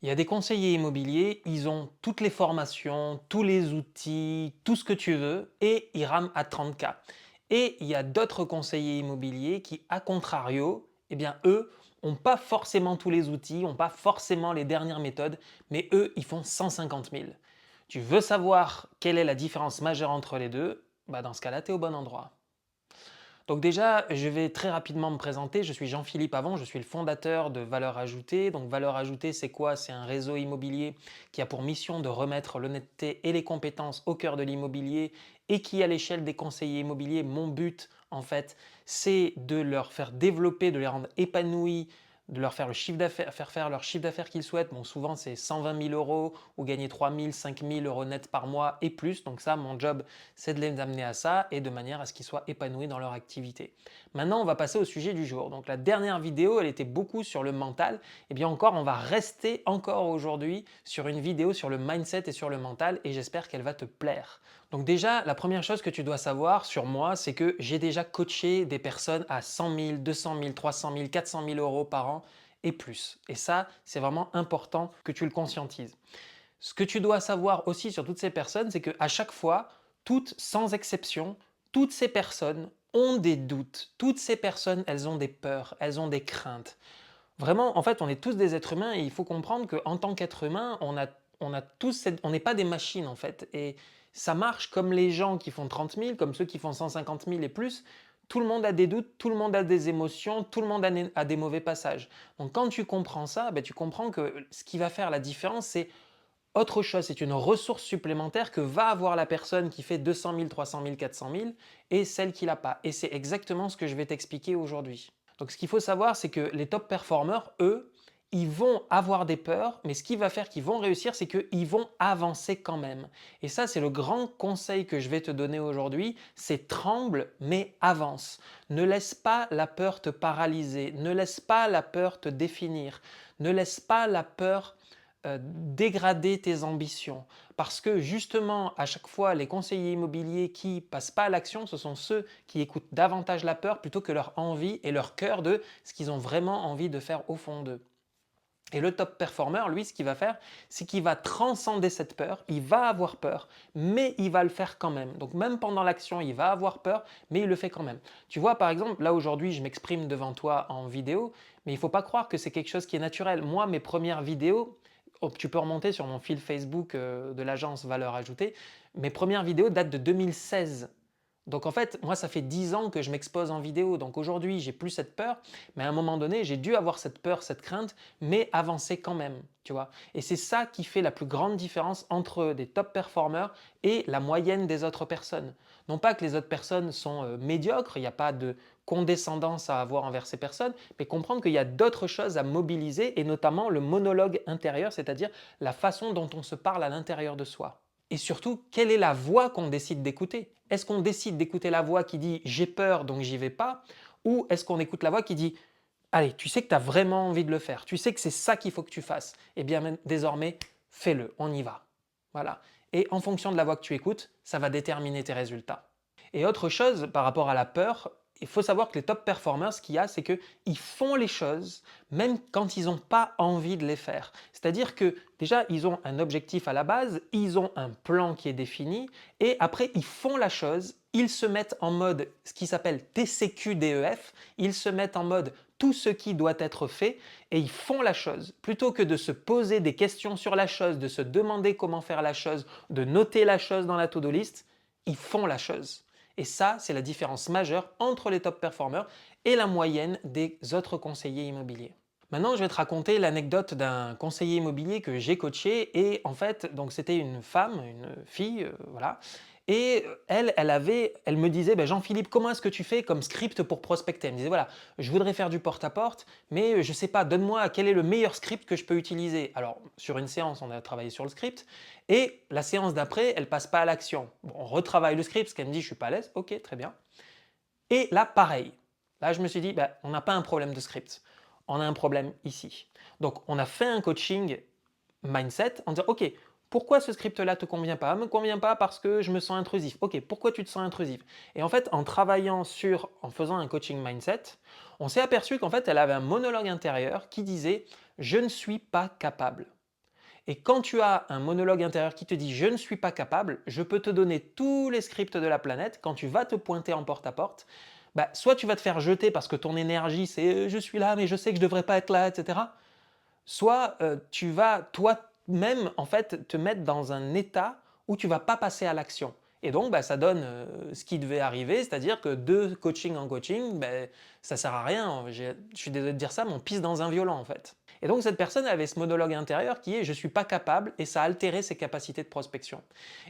Il y a des conseillers immobiliers, ils ont toutes les formations, tous les outils, tout ce que tu veux, et ils rament à 30K. Et il y a d'autres conseillers immobiliers qui, à contrario, eh bien eux, n'ont pas forcément tous les outils, n'ont pas forcément les dernières méthodes, mais eux, ils font 150 000. Tu veux savoir quelle est la différence majeure entre les deux? Bah dans ce cas-là, tu es au bon endroit. Donc déjà, je vais très rapidement me présenter. Je suis Jean-Philippe Avon, je suis le fondateur de Valeur Ajoutée. Donc Valeur Ajoutée, c'est quoi? C'est un réseau immobilier qui a pour mission de remettre l'honnêteté et les compétences au cœur de l'immobilier et qui, à l'échelle des conseillers immobiliers, mon but, en fait, c'est de leur faire développer, de les rendre épanouis, de leur faire le chiffre d'affaires, faire faire leur chiffre d'affaires qu'ils souhaitent. Bon, souvent, c'est 120 000 euros ou gagner 3 000, 5 000 euros net par mois et plus. Donc ça, mon job, c'est de les amener à ça et de manière à ce qu'ils soient épanouis dans leur activité. Maintenant, on va passer au sujet du jour. Donc la dernière vidéo, elle était beaucoup sur le mental. Et bien encore, on va rester encore aujourd'hui sur une vidéo sur le mindset et sur le mental et j'espère qu'elle va te plaire. Donc déjà, la première chose que tu dois savoir sur moi, c'est que j'ai déjà coaché des personnes à 100 000, 200 000, 300 000, 400 000 euros par an et plus. Et ça, c'est vraiment important que tu le conscientises. Ce que tu dois savoir aussi sur toutes ces personnes, c'est qu'à chaque fois, toutes sans exception, toutes ces personnes ont des doutes. Toutes ces personnes, elles ont des peurs, elles ont des craintes. Vraiment, en fait, on est tous des êtres humains et il faut comprendre qu'en tant qu'être humain, on n'est pas des machines en fait. Et ça marche comme les gens qui font 30 000, comme ceux qui font 150 000 et plus. Tout le monde a des doutes, tout le monde a des émotions, tout le monde a des mauvais passages. Donc quand tu comprends ça, ben, tu comprends que ce qui va faire la différence, c'est autre chose, c'est une ressource supplémentaire que va avoir la personne qui fait 200 000, 300 000, 400 000 et celle qui l'a pas. Et c'est exactement ce que je vais t'expliquer aujourd'hui. Donc ce qu'il faut savoir, c'est que les top performers, eux, ils vont avoir des peurs, mais ce qui va faire qu'ils vont réussir, c'est qu'ils vont avancer quand même. Et ça, c'est le grand conseil que je vais te donner aujourd'hui, c'est tremble, mais avance. Ne laisse pas la peur te paralyser, ne laisse pas la peur te définir, ne laisse pas la peur dégrader tes ambitions. Parce que justement, à chaque fois, les conseillers immobiliers qui passent pas à l'action, ce sont ceux qui écoutent davantage la peur plutôt que leur envie et leur cœur de ce qu'ils ont vraiment envie de faire au fond d'eux. Et le top performer, lui, ce qu'il va faire, c'est qu'il va transcender cette peur, il va avoir peur, mais il va le faire quand même. Donc même pendant l'action, il va avoir peur, mais il le fait quand même. Tu vois, par exemple, là aujourd'hui, je m'exprime devant toi en vidéo, mais il ne faut pas croire que c'est quelque chose qui est naturel. Moi, mes premières vidéos, tu peux remonter sur mon fil Facebook de l'agence Valeur Ajoutée, mes premières vidéos datent de 2016. Donc en fait, moi, ça fait 10 ans que je m'expose en vidéo. Donc aujourd'hui, j'ai plus cette peur, mais à un moment donné, j'ai dû avoir cette peur, cette crainte, mais avancer quand même, tu vois. Et c'est ça qui fait la plus grande différence entre des top performers et la moyenne des autres personnes. Non pas que les autres personnes sont médiocres, il n'y a pas de condescendance à avoir envers ces personnes, mais comprendre qu'il y a d'autres choses à mobiliser et notamment le monologue intérieur, c'est-à-dire la façon dont on se parle à l'intérieur de soi. Et surtout, quelle est la voix qu'on décide d'écouter? Est-ce qu'on décide d'écouter la voix qui dit j'ai peur donc j'y vais pas? Ou est-ce qu'on écoute la voix qui dit allez, tu sais que tu as vraiment envie de le faire, tu sais que c'est ça qu'il faut que tu fasses, eh bien désormais, fais-le, on y va. Voilà. Et en fonction de la voix que tu écoutes, ça va déterminer tes résultats. Et autre chose par rapport à la peur, il faut savoir que les top performers, ce qu'il y a, c'est qu'ils font les choses même quand ils n'ont pas envie de les faire. C'est-à-dire que déjà, ils ont un objectif à la base, ils ont un plan qui est défini, et après, ils font la chose, ils se mettent en mode ce qui s'appelle TCQ-DEF, ils se mettent en mode tout ce qui doit être fait, et ils font la chose. Plutôt que de se poser des questions sur la chose, de se demander comment faire la chose, de noter la chose dans la to-do list, ils font la chose. Et ça, c'est la différence majeure entre les top performers et la moyenne des autres conseillers immobiliers. Maintenant, je vais te raconter l'anecdote d'un conseiller immobilier que j'ai coaché et en fait, donc c'était une femme, une fille, voilà. Et elle me disait, ben, Jean-Philippe, comment est-ce que tu fais comme script pour prospecter? Elle me disait, voilà, je voudrais faire du porte-à-porte, mais je ne sais pas, donne-moi quel est le meilleur script que je peux utiliser. Alors, sur une séance, on a travaillé sur le script, et la séance d'après, elle passe pas à l'action. Bon, on retravaille le script, parce qu'elle me dit, je suis pas à l'aise, ok, très bien. Et là, pareil. Là, je me suis dit, bah, on n'a pas un problème de script. On a un problème ici. Donc, on a fait un coaching mindset en disant, OK, pourquoi ce script-là ne te convient pas? Me convient pas parce que je me sens intrusif. OK, pourquoi tu te sens intrusif? Et en fait, en faisant un coaching mindset, on s'est aperçu qu'en fait, elle avait un monologue intérieur qui disait, je ne suis pas capable. Et quand tu as un monologue intérieur qui te dit je ne suis pas capable, je peux te donner tous les scripts de la planète. Quand tu vas te pointer en porte-à-porte, bah, soit tu vas te faire jeter parce que ton énergie c'est je suis là mais je sais que je ne devrais pas être là, etc. Soit tu vas toi-même en fait te mettre dans un état où tu ne vas pas passer à l'action. Et donc bah, ça donne ce qui devait arriver, c'est-à-dire que de coaching en coaching, bah, ça ne sert à rien. Je suis désolé de dire ça, mais on pisse dans un violon en fait. Et donc cette personne avait ce monologue intérieur qui est je ne suis pas capable et ça a altéré ses capacités de prospection.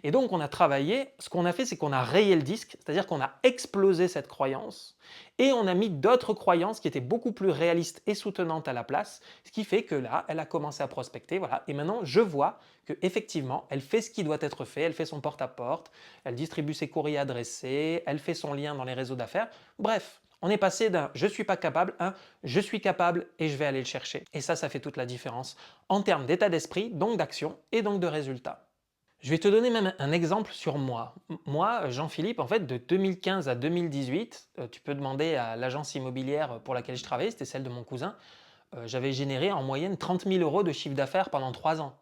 Et donc on a travaillé, ce qu'on a fait c'est qu'on a rayé le disque, c'est-à-dire qu'on a explosé cette croyance et on a mis d'autres croyances qui étaient beaucoup plus réalistes et soutenantes à la place, ce qui fait que là, elle a commencé à prospecter, voilà. Et maintenant, je vois qu'effectivement, elle fait ce qui doit être fait, elle fait son porte-à-porte, elle distribue ses courriers adressés, elle fait son lien dans les réseaux d'affaires. Bref, on est passé d'un je suis pas capable à je suis capable et je vais aller le chercher. Et ça fait toute la différence en termes d'état d'esprit, donc d'action et donc de résultats. Je vais te donner même un exemple sur moi. Moi, Jean-Philippe, en fait, de 2015 à 2018, tu peux demander à l'agence immobilière pour laquelle je travaillais, c'était celle de mon cousin, j'avais généré en moyenne 30 000 euros de chiffre d'affaires pendant 3 ans.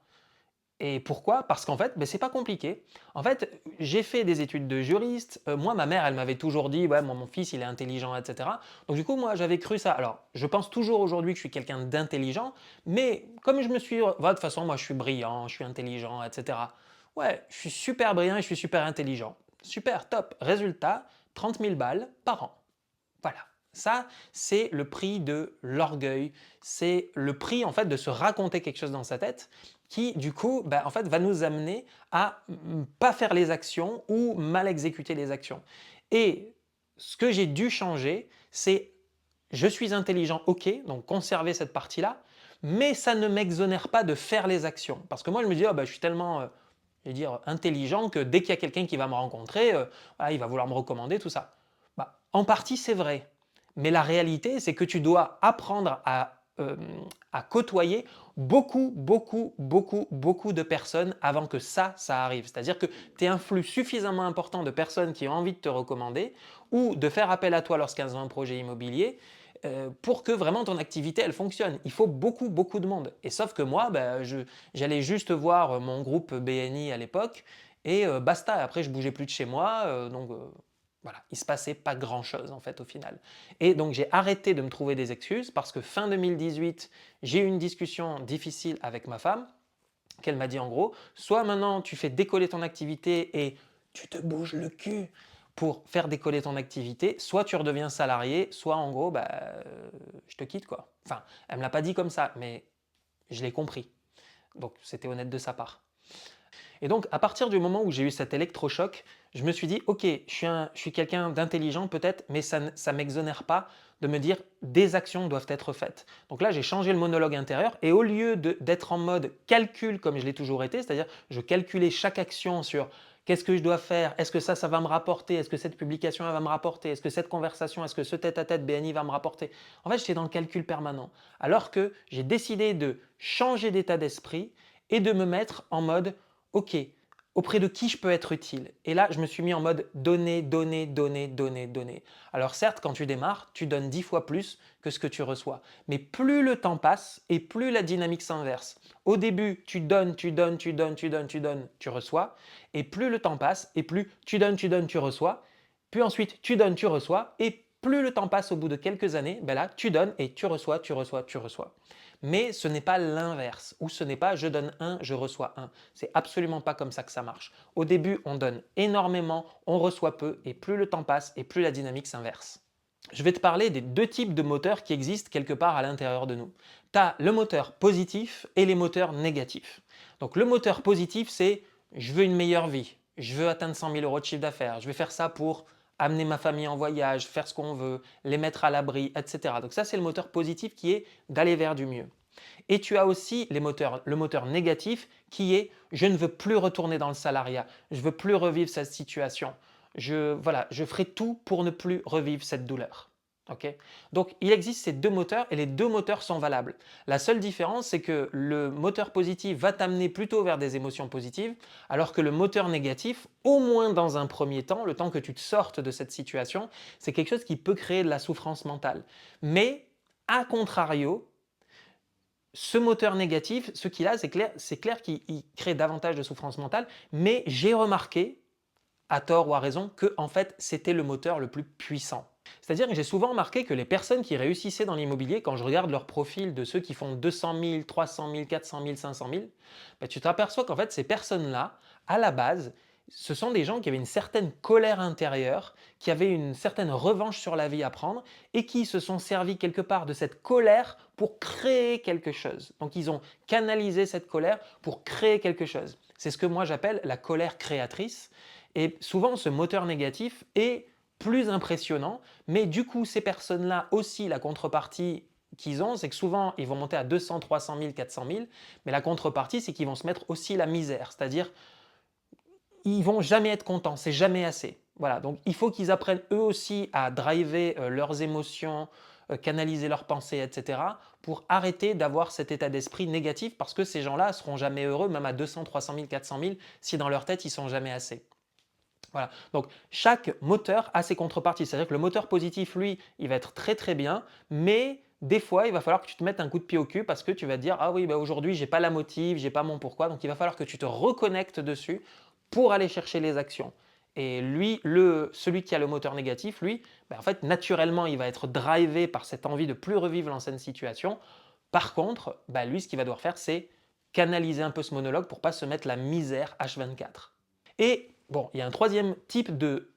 Et pourquoi? Parce qu'en fait, ben, c'est pas compliqué. En fait, j'ai fait des études de juriste. Moi, ma mère, elle m'avait toujours dit, ouais, moi, mon fils, il est intelligent, etc. Donc du coup, moi, j'avais cru ça. Alors, je pense toujours aujourd'hui que je suis quelqu'un d'intelligent, mais comme je me suis, de toute façon, moi, je suis brillant, je suis intelligent, etc. Ouais, je suis super brillant et je suis super intelligent. Super, top. Résultat, 30 000 balles par an. Voilà. Ça, c'est le prix de l'orgueil. C'est le prix en fait de se raconter quelque chose dans sa tête qui, du coup, bah, en fait, va nous amener à pas faire les actions ou mal exécuter les actions. Et ce que j'ai dû changer, c'est je suis intelligent, ok, donc conserver cette partie-là, mais ça ne m'exonère pas de faire les actions. Parce que moi, je me dis, oh, bah, je suis tellement je vais dire, intelligent que dès qu'il y a quelqu'un qui va me rencontrer, voilà, il va vouloir me recommander, tout ça. Bah, en partie, c'est vrai. Mais la réalité, c'est que tu dois apprendre à côtoyer beaucoup, beaucoup, beaucoup, beaucoup de personnes avant que ça arrive. C'est-à-dire que tu es un flux suffisamment important de personnes qui ont envie de te recommander ou de faire appel à toi lorsqu'elles ont un projet immobilier pour que vraiment ton activité elle fonctionne. Il faut beaucoup, beaucoup de monde. Et sauf que moi, ben, j'allais juste voir mon groupe BNI à l'époque et basta. Après, je bougeais plus de chez moi. Donc voilà, il se passait pas grand-chose en fait au final. Et donc j'ai arrêté de me trouver des excuses parce que fin 2018, j'ai eu une discussion difficile avec ma femme qu'elle m'a dit en gros, soit maintenant tu fais décoller ton activité et tu te bouges le cul pour faire décoller ton activité, soit tu redeviens salarié, soit en gros, bah, je te quitte quoi. Enfin, elle me l'a pas dit comme ça, mais je l'ai compris. Donc c'était honnête de sa part. Et donc, à partir du moment où j'ai eu cet électrochoc, je me suis dit, ok, je suis quelqu'un d'intelligent peut-être, mais ça ne m'exonère pas de me dire des actions doivent être faites. Donc là, j'ai changé le monologue intérieur et au lieu d'être en mode calcul comme je l'ai toujours été, c'est-à-dire je calculais chaque action sur qu'est-ce que je dois faire, est-ce que ça va me rapporter, est-ce que cette publication va me rapporter, est-ce que cette conversation, est-ce que ce tête-à-tête BNI va me rapporter. En fait, j'étais dans le calcul permanent. Alors que j'ai décidé de changer d'état d'esprit et de me mettre en mode ok, auprès de qui je peux être utile? Et là, je me suis mis en mode donner, donner, donner, donner, donner. Alors certes, quand tu démarres, tu donnes 10 fois plus que ce que tu reçois. Mais plus le temps passe et plus la dynamique s'inverse. Au début, tu donnes, tu donnes, tu donnes, tu donnes, tu donnes, tu reçois. Et plus le temps passe et plus tu donnes, tu donnes, tu reçois. Puis ensuite, tu donnes, tu reçois. Et plus le temps passe au bout de quelques années, ben là, tu donnes et tu reçois, tu reçois, tu reçois. Mais ce n'est pas l'inverse, ou ce n'est pas je donne un, je reçois un. C'est absolument pas comme ça que ça marche. Au début, on donne énormément, on reçoit peu, et plus le temps passe, et plus la dynamique s'inverse. Je vais te parler des deux types de moteurs qui existent quelque part à l'intérieur de nous. Tu as le moteur positif et les moteurs négatifs. Donc le moteur positif, c'est je veux une meilleure vie, je veux atteindre 100 000 euros de chiffre d'affaires, je vais faire ça pour amener ma famille en voyage, faire ce qu'on veut, les mettre à l'abri, etc. Donc ça, c'est le moteur positif qui est d'aller vers du mieux. Et tu as aussi le moteur négatif qui est je ne veux plus retourner dans le salariat, je ne veux plus revivre cette situation. Voilà, je ferai tout pour ne plus revivre cette douleur. Okay. Donc il existe ces deux moteurs et les deux moteurs sont valables. La seule différence, c'est que le moteur positif va t'amener plutôt vers des émotions positives, alors que le moteur négatif, au moins dans un premier temps, le temps que tu te sortes de cette situation, c'est quelque chose qui peut créer de la souffrance mentale. Mais, à contrario, ce moteur négatif, ce qu'il a, c'est clair qu'il crée davantage de souffrance mentale, mais j'ai remarqué, à tort ou à raison, que en fait, c'était le moteur le plus puissant. C'est-à-dire que j'ai souvent remarqué que les personnes qui réussissaient dans l'immobilier, quand je regarde leur profil de ceux qui font 200 000, 300 000, 400 000, 500 000, bah, tu t'aperçois qu'en fait, ces personnes-là, à la base, ce sont des gens qui avaient une certaine colère intérieure, qui avaient une certaine revanche sur la vie à prendre et qui se sont servis quelque part de cette colère pour créer quelque chose. Donc ils ont canalisé cette colère pour créer quelque chose. C'est ce que moi j'appelle la colère créatrice. Et souvent, ce moteur négatif est plus impressionnant, mais du coup, ces personnes-là aussi, la contrepartie qu'ils ont, c'est que souvent, ils vont monter à 200, 300 000, 400 000, mais la contrepartie, c'est qu'ils vont se mettre aussi la misère, c'est-à-dire ils vont jamais être contents, c'est jamais assez. Voilà, donc il faut qu'ils apprennent eux aussi à driver leurs émotions, canaliser leurs pensées, etc., pour arrêter d'avoir cet état d'esprit négatif, parce que ces gens-là ne seront jamais heureux, même à 200, 300 000, 400 000, si dans leur tête, ils sont jamais assez. Voilà. Donc chaque moteur a ses contreparties. C'est-à-dire que le moteur positif, lui, il va être très très bien, mais des fois, il va falloir que tu te mettes un coup de pied au cul parce que tu vas te dire ah oui, bah aujourd'hui, j'ai pas la motive, j'ai pas mon pourquoi. Donc il va falloir que tu te reconnectes dessus pour aller chercher les actions. Et lui, celui qui a le moteur négatif, lui, bah en fait, naturellement, il va être drivé par cette envie de plus revivre l'ancienne situation. Par contre, bah lui, ce qu'il va devoir faire, c'est canaliser un peu ce monologue pour pas se mettre la misère H24. Et bon, il y a un troisième type de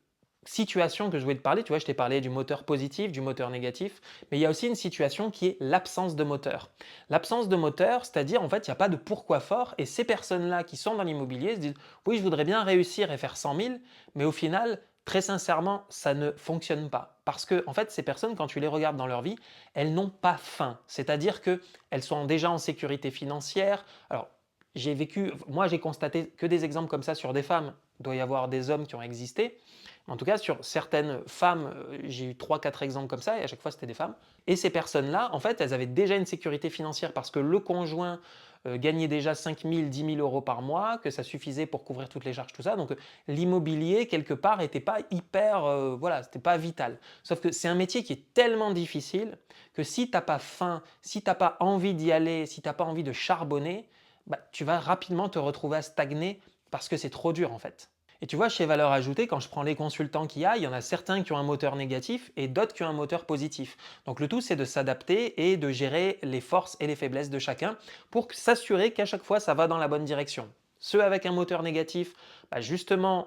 situation que je voulais te parler. Tu vois, je t'ai parlé du moteur positif, du moteur négatif, mais il y a aussi une situation qui est l'absence de moteur. L'absence de moteur, c'est-à-dire en fait, il n'y a pas de pourquoi fort, et ces personnes-là qui sont dans l'immobilier se disent oui, je voudrais bien réussir et faire 100 000, mais au final, très sincèrement, ça ne fonctionne pas. Parce que en fait, ces personnes, quand tu les regardes dans leur vie, elles n'ont pas faim. C'est-à-dire qu'elles sont déjà en sécurité financière. Alors, moi j'ai constaté que des exemples comme ça sur des femmes, il doit y avoir des hommes qui ont existé. En tout cas, sur certaines femmes, j'ai eu 3-4 exemples comme ça, et à chaque fois c'était des femmes. Et ces personnes-là, en fait, elles avaient déjà une sécurité financière parce que le conjoint gagnait déjà 5 000, 10 000 euros par mois, que ça suffisait pour couvrir toutes les charges, tout ça. Donc l'immobilier, quelque part, n'était pas hyper, voilà, c'était pas vital. Sauf que c'est un métier qui est tellement difficile que si tu n'as pas faim, si tu n'as pas envie d'y aller, si tu n'as pas envie de charbonner, bah, tu vas rapidement te retrouver à stagner parce que c'est trop dur en fait. Et tu vois, chez Valeur Ajoutée, quand je prends les consultants qu'il y a, il y en a certains qui ont un moteur négatif et d'autres qui ont un moteur positif. Donc le tout, c'est de s'adapter et de gérer les forces et les faiblesses de chacun pour s'assurer qu'à chaque fois, ça va dans la bonne direction. Ceux avec un moteur négatif, bah justement,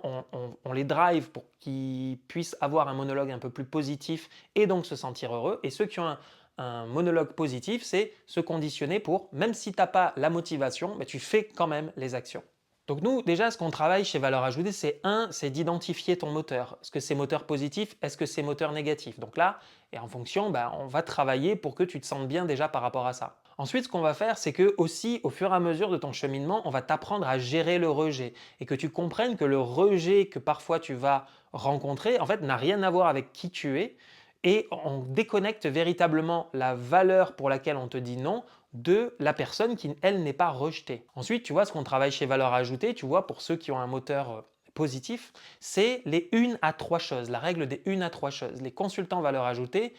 on les drive pour qu'ils puissent avoir un monologue un peu plus positif et donc se sentir heureux. Et ceux qui ont un monologue positif, c'est se conditionner pour, même si tu n'as pas la motivation, mais tu fais quand même les actions. Donc nous, déjà, ce qu'on travaille chez Valeur Ajoutée, c'est d'identifier ton moteur. Est-ce que c'est moteur positif? Est-ce que c'est moteur négatif? Donc là, et en fonction, bah, on va travailler pour que tu te sentes bien déjà par rapport à ça. Ensuite, ce qu'on va faire, c'est que aussi, au fur et à mesure de ton cheminement, on va t'apprendre à gérer le rejet et que tu comprennes que le rejet que parfois tu vas rencontrer, en fait, n'a rien à voir avec qui tu es, et on déconnecte véritablement la valeur pour laquelle on te dit non de la personne qui, elle, n'est pas rejetée. Ensuite, tu vois, ce qu'on travaille chez Valeur Ajoutée, tu vois, pour ceux qui ont un moteur positif, c'est les 1 à 3 choses, la règle des 1 à 3 choses. Les consultants Valeur Ajoutée,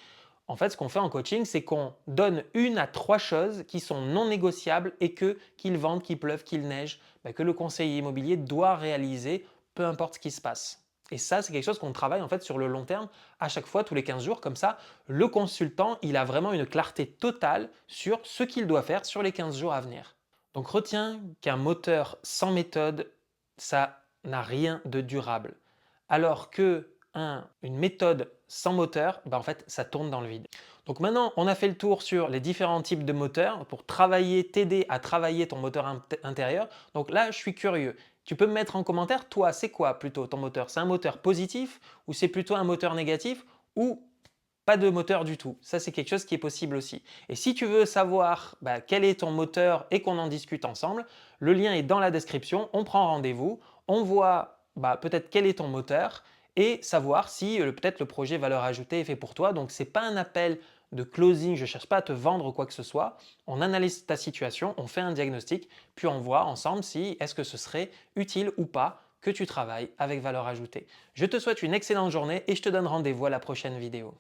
en fait, ce qu'on fait en coaching, c'est qu'on donne 1 à 3 choses qui sont non négociables et que, qu'il vente, qu'il pleuve, qu'il neige, bah, que le conseiller immobilier doit réaliser, peu importe ce qui se passe. Et ça, c'est quelque chose qu'on travaille en fait sur le long terme, à chaque fois, tous les 15 jours. Comme ça, le consultant, il a vraiment une clarté totale sur ce qu'il doit faire sur les 15 jours à venir. Donc retiens qu'un moteur sans méthode, ça n'a rien de durable. Alors que une méthode sans moteur, bah en fait, ça tourne dans le vide. Donc maintenant, on a fait le tour sur les différents types de moteurs pour travailler, t'aider à travailler ton moteur intérieur. Donc là, je suis curieux. Tu peux me mettre en commentaire, toi, c'est quoi plutôt ton moteur? C'est un moteur positif ou c'est plutôt un moteur négatif ou pas de moteur du tout? Ça, c'est quelque chose qui est possible aussi. Et si tu veux savoir bah, quel est ton moteur et qu'on en discute ensemble, le lien est dans la description. On prend rendez-vous, on voit bah, peut-être quel est ton moteur et savoir si peut-être le projet valeur ajoutée est fait pour toi. Donc, ce n'est pas un appel de closing, je ne cherche pas à te vendre quoi que ce soit. On analyse ta situation, on fait un diagnostic, puis on voit ensemble si est-ce que ce serait utile ou pas que tu travailles avec valeur ajoutée. Je te souhaite une excellente journée et je te donne rendez-vous à la prochaine vidéo.